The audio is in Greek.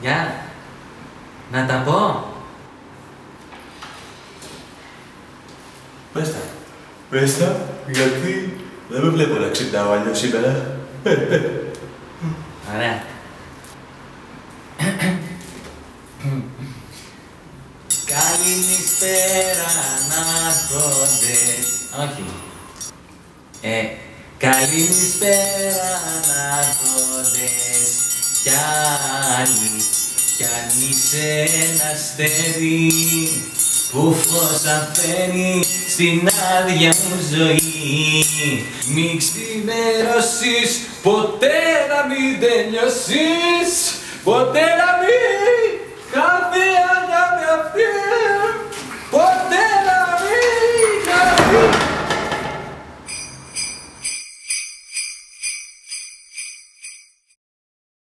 Γεια, να τα πω. Πες τα, γιατί δεν με βλέπω να ξυπνάω αλλιώς σήμερα. Ωραία. Καληνύστερα ανάρχοντες. Όχι. Καληνύστερα ανάρχοντες. Κι αν είσαι ένα αστέρι που φως αφαίνει στην άδεια μου ζωή, μη ξημερώσεις, ποτέ να μην τελειώσεις, ποτέ να μην